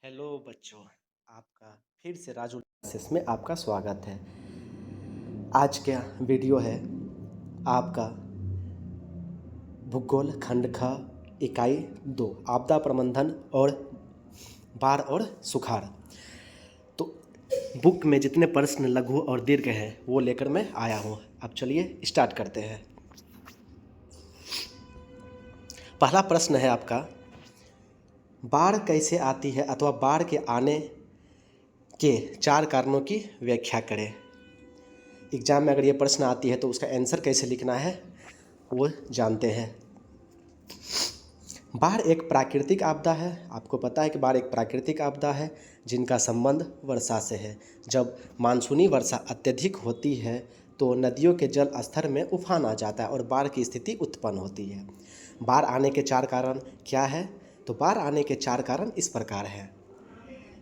Hello बच्चों, आपका फिर से राजू क्लासेस में आपका स्वागत है। आज का वीडियो है आपका भूगोल खंड ख इकाई 2 आपदा प्रबंधन और बाढ़ और सुखाड़। तो बुक में जितने प्रश्न लघु और दीर्घ हैं वो लेकर मैं आया हूँ। अब चलिए स्टार्ट करते हैं। पहला प्रश्न है आपका, बाढ़ कैसे आती है अथवा बाढ़ के आने के 4 कारणों की व्याख्या करें। एग्जाम में अगर ये प्रश्न आती है तो उसका आंसर कैसे लिखना है वो जानते हैं। बाढ़ एक प्राकृतिक आपदा है। आपको पता है कि बाढ़ एक प्राकृतिक आपदा है जिनका संबंध वर्षा से है। जब मानसूनी वर्षा अत्यधिक होती है तो नदियों के जल स्तर में उफान आ जाता है और बाढ़ की स्थिति उत्पन्न होती है। बाढ़ आने के 4 कारण क्या है? तो बाढ़ आने के 4 कारण इस प्रकार हैं।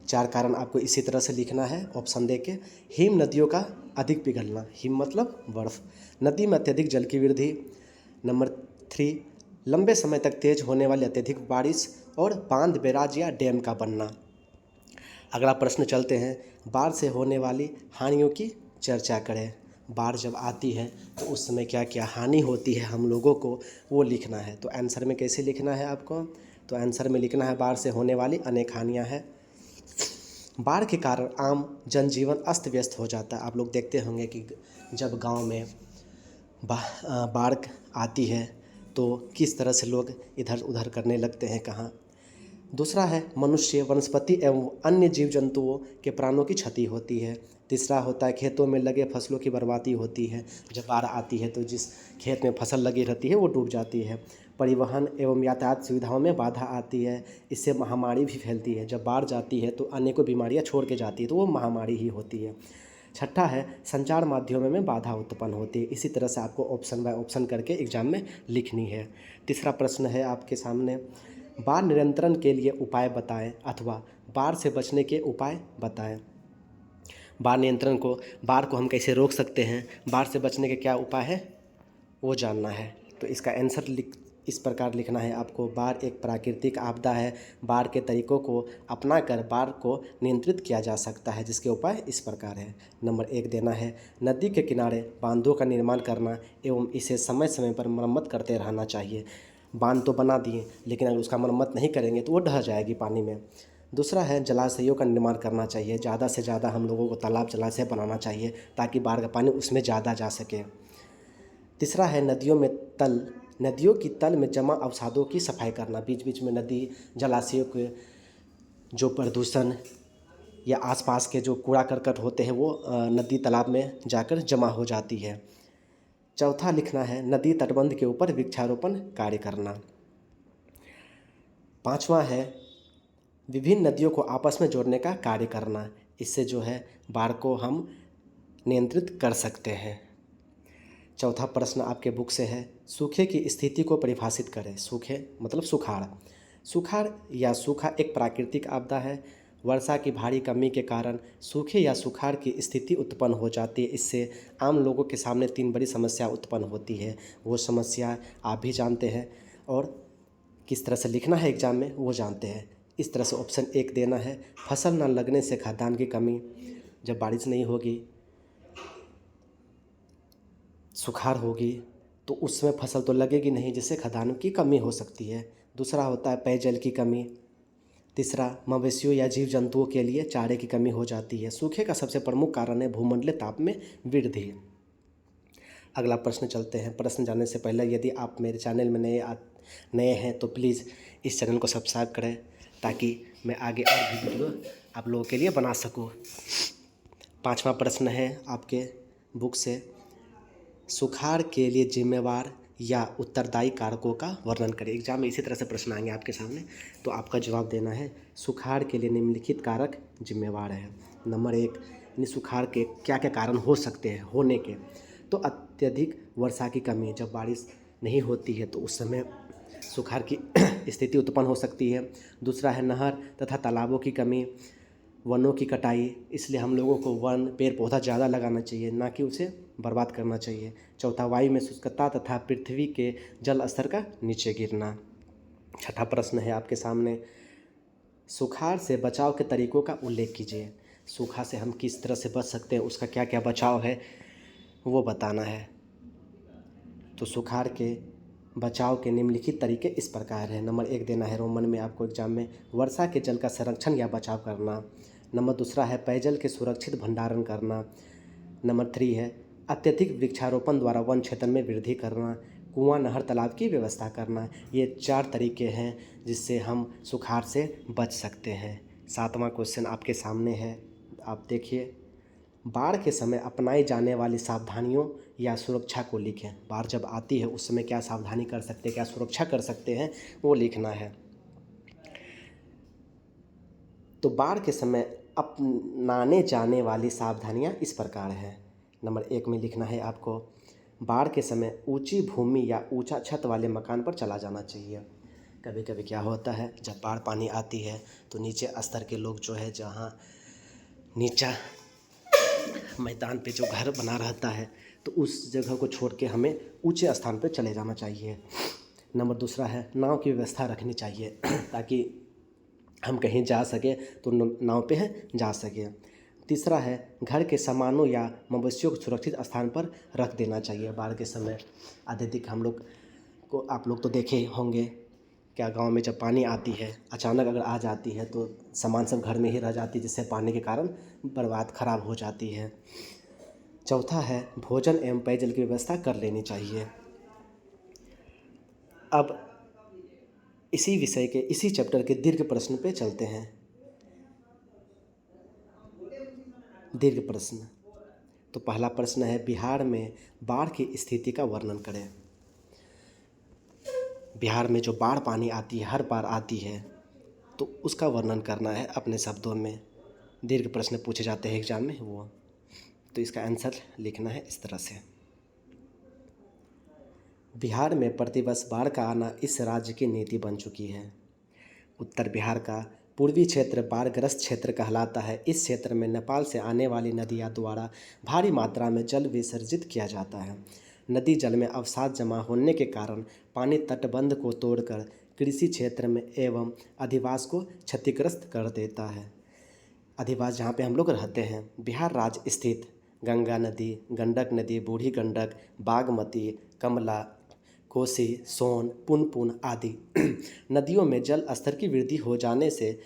4 कारण आपको इसी तरह से लिखना है ऑप्शन दे के। हिम नदियों का अधिक पिघलना, हिम मतलब बर्फ, नदी में अत्यधिक जल की वृद्धि। नंबर 3, लंबे समय तक तेज होने वाली अत्यधिक बारिश और बांध बैराज या डैम का बनना। अगला प्रश्न चलते हैं, बाढ़ से होने वाली हानियों की चर्चा करें। बाढ़ जब आती है तो उस समय क्या क्या हानि होती है हम लोगों को वो लिखना है। तो आंसर में कैसे लिखना है आपको? तो आंसर में लिखना है बाढ़ से होने वाली अनेक हानियाँ हैं। बाढ़ के कारण आम जनजीवन अस्त व्यस्त हो जाता है। आप लोग देखते होंगे कि जब गांव में बाढ़ आती है तो किस तरह से लोग इधर उधर करने लगते हैं कहाँ। दूसरा है मनुष्य, वनस्पति एवं अन्य जीव जंतुओं के प्राणों की क्षति होती है। तीसरा होता है खेतों में लगे फसलों की बर्बादी होती है। जब बाढ़ आती है तो जिस खेत में फसल लगी रहती है वो डूब जाती है। परिवहन एवं यातायात सुविधाओं में बाधा आती है। इससे महामारी भी फैलती है। जब बाढ़ जाती है तो अनेकों बीमारियां छोड़ के जाती है तो वो महामारी ही होती है। छठा है संचार माध्यमों में बाधा उत्पन्न होती है। इसी तरह से आपको ऑप्शन बाय ऑप्शन करके एग्जाम में लिखनी है। तीसरा प्रश्न है आपके सामने, बाढ़ नियंत्रण के लिए उपाय बताएं अथवा बाढ़ से बचने के उपाय बताएं। बाढ़ को हम कैसे रोक सकते हैं, बाढ़ से बचने के क्या उपाय हैं वो जानना है। तो इसका आंसर इस प्रकार लिखना है आपको, बाढ़ एक प्राकृतिक आपदा है। बाढ़ के तरीकों को अपनाकर बाढ़ को नियंत्रित किया जा सकता है, जिसके उपाय इस प्रकार है। नंबर 1 देना है, नदी के किनारे बांधों का निर्माण करना एवं इसे समय समय पर मरम्मत करते रहना चाहिए। बांध तो बना दिए लेकिन अगर उसका मरम्मत नहीं करेंगे तो वो ढह जाएगी पानी में। दूसरा है जलाशयों का निर्माण करना चाहिए। ज़्यादा से ज़्यादा हम लोगों को तालाब जलाशय बनाना चाहिए ताकि बाढ़ का पानी उसमें ज़्यादा जा सके। तीसरा है नदियों की तल में जमा अवसादों की सफाई करना। बीच बीच में नदी जलाशयों के जो प्रदूषण या आसपास के जो कूड़ा करकट होते हैं वो नदी तालाब में जाकर जमा हो जाती है। चौथा लिखना है नदी तटबंध के ऊपर वृक्षारोपण कार्य करना। पांचवा है विभिन्न नदियों को आपस में जोड़ने का कार्य करना। इससे जो है बाढ़ को हम नियंत्रित कर सकते हैं। चौथा प्रश्न आपके बुक से है, सूखे की स्थिति को परिभाषित करें। सूखे मतलब सुखाड़। सुखाड़ या सूखा एक प्राकृतिक आपदा है। वर्षा की भारी कमी के कारण सूखे या सुखाड़ की स्थिति उत्पन्न हो जाती है। इससे आम लोगों के सामने 3 बड़ी समस्या उत्पन्न होती है। वो समस्या आप भी जानते हैं और किस तरह से लिखना है एग्जाम में वो जानते हैं। इस तरह से ऑप्शन 1 देना है, फसल न लगने से खाद्यान्न की कमी। जब बारिश नहीं होगी, सुखाड़ होगी तो उसमें फसल तो लगेगी नहीं, जिससे खाद्यान्न की कमी हो सकती है। दूसरा होता है पेयजल की कमी। तीसरा मवेशियों या जीव जंतुओं के लिए चारे की कमी हो जाती है। सूखे का सबसे प्रमुख कारण है भूमंडलीय ताप में वृद्धि। अगला प्रश्न चलते हैं। प्रश्न जानने से पहले यदि आप मेरे चैनल में नए हैं तो प्लीज़ इस चैनल को सब्सक्राइब करें ताकि मैं आगे और भी वीडियो आप लोगों के लिए बना सकूं। पांचवा प्रश्न है आपके बुक से, सुखाड़ के लिए जिम्मेवार या उत्तरदायी कारकों का वर्णन करें। एग्जाम में इसी तरह से प्रश्न आएंगे आपके सामने, तो आपका जवाब देना है सुखाड़ के लिए निम्नलिखित कारक जिम्मेवार है। नंबर 1, यानी सुखाड़ के क्या क्या कारण हो सकते हैं होने के। तो अत्यधिक वर्षा की कमी, जब बारिश नहीं होती है तो उस समय सुखाड़ की स्थिति उत्पन्न हो सकती है। दूसरा है नहर तथा तालाबों की कमी, वनों की कटाई, इसलिए हम लोगों को वन पेड़ पौधा ज़्यादा लगाना चाहिए, ना कि उसे बर्बाद करना चाहिए। चौथा, वायु में शुष्कता तथा पृथ्वी के जल स्तर का नीचे गिरना। छठा प्रश्न है आपके सामने, सुखाड़ से बचाव के तरीकों का उल्लेख कीजिए। सूखा से हम किस तरह से बच सकते हैं, उसका क्या क्या बचाव है वो बताना है। तो सुखाड़ के बचाव के निम्नलिखित तरीके इस प्रकार हैं। नंबर 1 देना है रोमन में आपको एग्जाम में, वर्षा के जल का संरक्षण या बचाव करना। नंबर 2 है पेयजल के सुरक्षित भंडारण करना। नंबर 3 है अत्यधिक वृक्षारोपण द्वारा वन क्षेत्र में वृद्धि करना। कुआं, नहर, तालाब की व्यवस्था करना। ये 4 तरीके हैं जिससे हम सुखाड़ से बच सकते हैं। 7वां क्वेश्चन आपके सामने है, आप देखिए। बाढ़ के समय अपनाई जाने वाली सावधानियों या सुरक्षा को लिखें। बाढ़ जब आती है उस समय क्या सावधानी कर सकते हैं, क्या सुरक्षा कर सकते हैं, वो लिखना है। तो बाढ़ के समय अपनाने जाने वाली सावधानियां इस प्रकार हैं। नंबर 1 में लिखना है आपको, बाढ़ के समय ऊंची भूमि या ऊंचा छत वाले मकान पर चला जाना चाहिए। कभी कभी क्या होता है, जब बाढ़ पानी आती है तो नीचे स्तर के लोग जो है, जहाँ नीचा मैदान पे जो घर बना रहता है, तो उस जगह को छोड़ के हमें ऊंचे स्थान पर चले जाना चाहिए। नंबर 2 है नाव की व्यवस्था रखनी चाहिए ताकि हम कहीं जा सके तो नाव पे है जा सके। 3 है घर के सामानों या मवेशियों को सुरक्षित स्थान पर रख देना चाहिए। बाढ़ के समय अत्यधिक हम लोग को, आप लोग तो देखे ही होंगे, क्या गांव में जब पानी आती है अचानक अगर आ जाती है तो सामान सब घर में ही रह जाती है, जिससे पानी के कारण बर्बाद खराब हो जाती है। 4 है भोजन एवं पेयजल की व्यवस्था कर लेनी चाहिए। अब इसी विषय के, इसी चैप्टर के दीर्घ प्रश्न पे चलते हैं। दीर्घ प्रश्न, तो पहला प्रश्न है बिहार में बाढ़ की स्थिति का वर्णन करें। बिहार में जो बाढ़ पानी आती है, हर बार आती है, तो उसका वर्णन करना है अपने शब्दों में। दीर्घ प्रश्न पूछे जाते हैं एग्जाम में वो, तो इसका आंसर लिखना है इस तरह से। बिहार में प्रतिवर्ष बाढ़ का आना इस राज्य की नीति बन चुकी है। उत्तर बिहार का पूर्वी क्षेत्र बाढ़ग्रस्त क्षेत्र कहलाता है। इस क्षेत्र में नेपाल से आने वाली नदियाँ द्वारा भारी मात्रा में जल विसर्जित किया जाता है। नदी जल में अवसाद जमा होने के कारण पानी तटबंध को तोड़कर कृषि क्षेत्र में एवं अधिवास को क्षतिग्रस्त कर देता है। अधिवास जहाँ पे हम लोग रहते हैं, बिहार राज्य स्थित गंगा नदी, गंडक नदी, बूढ़ी गंडक, बागमती, कमला, कोसी, सोन, पुनपुन आदि नदियों में जल स्तर की वृद्धि हो जाने से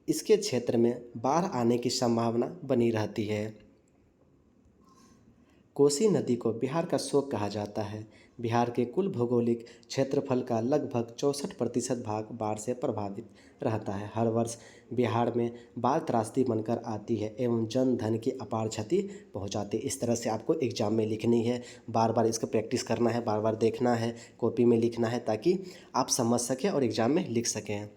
इसके क्षेत्र में बाढ़ आने की संभावना बनी रहती है। कोसी नदी को बिहार का शोक कहा जाता है। बिहार के कुल भौगोलिक क्षेत्रफल का लगभग 64% भाग बाढ़ से प्रभावित रहता है। हर वर्ष बिहार में बाढ़ त्रासदी बनकर आती है एवं जन धन की अपार क्षति पहुंचाती है। इस तरह से आपको एग्जाम में लिखनी है, बार बार इसका प्रैक्टिस करना है, बार बार देखना है, कॉपी में लिखना है, ताकि आप समझ सकें और एग्जाम में लिख सकें।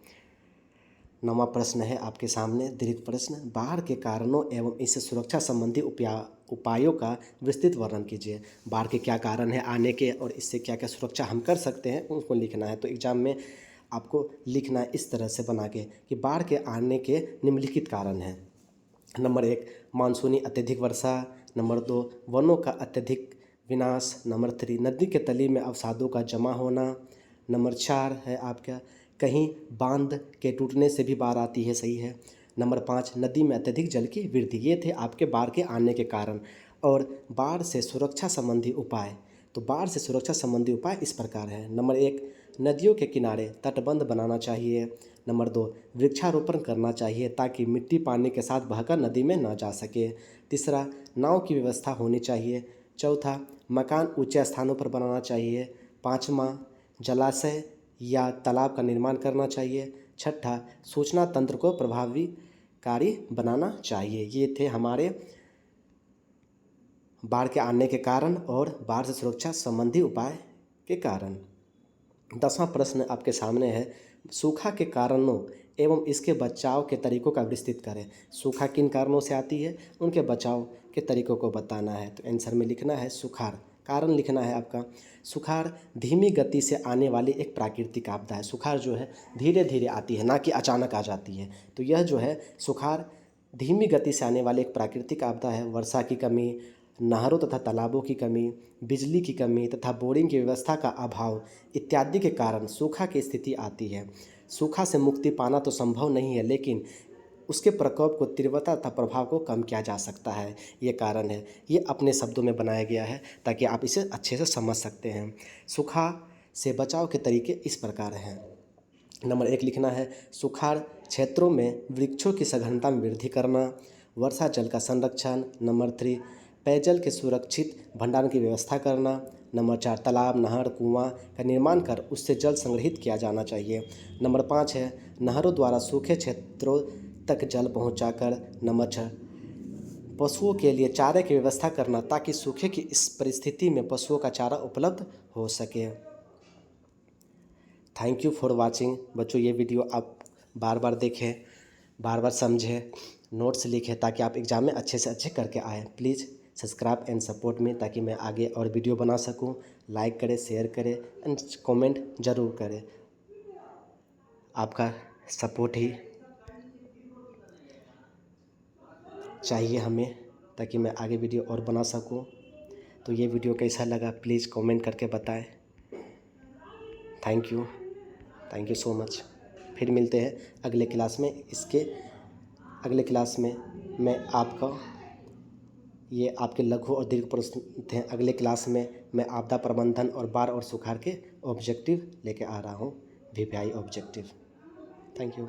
9वां प्रश्न है आपके सामने, दीर्घ प्रश्न, बाढ़ के कारणों एवं इससे सुरक्षा संबंधी उपायों का विस्तृत वर्णन कीजिए। बाढ़ के क्या कारण है आने के और इससे क्या क्या सुरक्षा हम कर सकते हैं, उसको लिखना है। तो एग्जाम में आपको लिखना है इस तरह से बना के कि बाढ़ के आने के निम्नलिखित कारण हैं। नंबर 1 मानसूनी अत्यधिक वर्षा। नंबर 2 वनों का अत्यधिक विनाश। नंबर 3 नदी के तली में अवसादों का जमा होना। नंबर 4 है आपका कहीं बांध के टूटने से भी बाढ़ आती है, सही है। नंबर 5 नदी में अत्यधिक जल की वृद्धि। ये थे आपके बाढ़ के आने के कारण। और बाढ़ से सुरक्षा संबंधी उपाय, तो बाढ़ से सुरक्षा संबंधी उपाय इस प्रकार है। नंबर 1 नदियों के किनारे तटबंध बनाना चाहिए। नंबर 2 वृक्षारोपण करना चाहिए ताकि मिट्टी पानी के साथ बहकर नदी में ना जा सके। तीसरा नाव की व्यवस्था होनी चाहिए। चौथा मकान ऊंचे स्थानों पर बनाना चाहिए। 5वां जलाशय या तालाब का निर्माण करना चाहिए। छठा सूचना तंत्र को प्रभावकारी बनाना चाहिए। ये थे हमारे बाढ़ के आने के कारण और बाढ़ से सुरक्षा संबंधी उपाय के कारण। 10वां प्रश्न आपके सामने है, सूखा के कारणों एवं इसके बचाव के तरीकों का विस्तृत करें। सूखा किन कारणों से आती है, उनके बचाव के तरीकों को बताना है। तो आंसर में लिखना है सुखाड़। कारण लिखना है आपका, सुखाड़ धीमी गति से आने वाली एक प्राकृतिक आपदा है। सुखाड़ जो है धीरे धीरे आती है, ना कि अचानक आ जाती है। तो यह जो है सुखाड़ धीमी गति से आने वाली एक प्राकृतिक आपदा है। वर्षा की कमी, नहरों तथा तालाबों की कमी, बिजली की कमी तथा बोरिंग की व्यवस्था का अभाव इत्यादि के कारण सूखा की स्थिति आती है। सूखा से मुक्ति पाना तो संभव नहीं है, लेकिन उसके प्रकोप को, तीव्रता तथा प्रभाव को कम किया जा सकता है। ये कारण है। ये अपने शब्दों में बनाया गया है ताकि आप इसे अच्छे से समझ सकते हैं। सूखा से बचाव के तरीके इस प्रकार हैं। नंबर 1 लिखना है, सुखाड़ क्षेत्रों में वृक्षों की सघनता में वृद्धि करना, वर्षा जल का संरक्षण। नंबर 3, पेयजल के सुरक्षित भंडारण की व्यवस्था करना। नंबर 4, तालाब, नहर, कुआं का निर्माण कर उससे जल संग्रहित किया जाना चाहिए। नंबर 5 है, नहरों द्वारा सूखे क्षेत्रों तक जल पहुंचाकर। नंबर 6, पशुओं के लिए चारे की व्यवस्था करना ताकि सूखे की इस परिस्थिति में पशुओं का चारा उपलब्ध हो सके। Thank you for watching. बच्चों, ये वीडियो आप बार बार देखें, बार बार समझें, नोट्स लिखें ताकि आप एग्ज़ाम में अच्छे से अच्छे करके आएँ। Please subscribe and support me ताकि मैं आगे और वीडियो बना सकूं। लाइक करें, शेयर करें एंड कमेंट ज़रूर करें। आपका सपोर्ट ही चाहिए हमें ताकि मैं आगे वीडियो और बना सकूं। तो ये वीडियो कैसा लगा प्लीज़ कमेंट करके बताएं। Thank you so much. फिर मिलते हैं अगले क्लास में। इसके अगले क्लास में मैं आपका, ये आपके लघु और दीर्घ प्रश्न थे। अगले क्लास में मैं आपदा प्रबंधन और बाढ़ और सुखाड़ के ऑब्जेक्टिव लेके आ रहा हूँ, VPI ऑब्जेक्टिव। Thank you.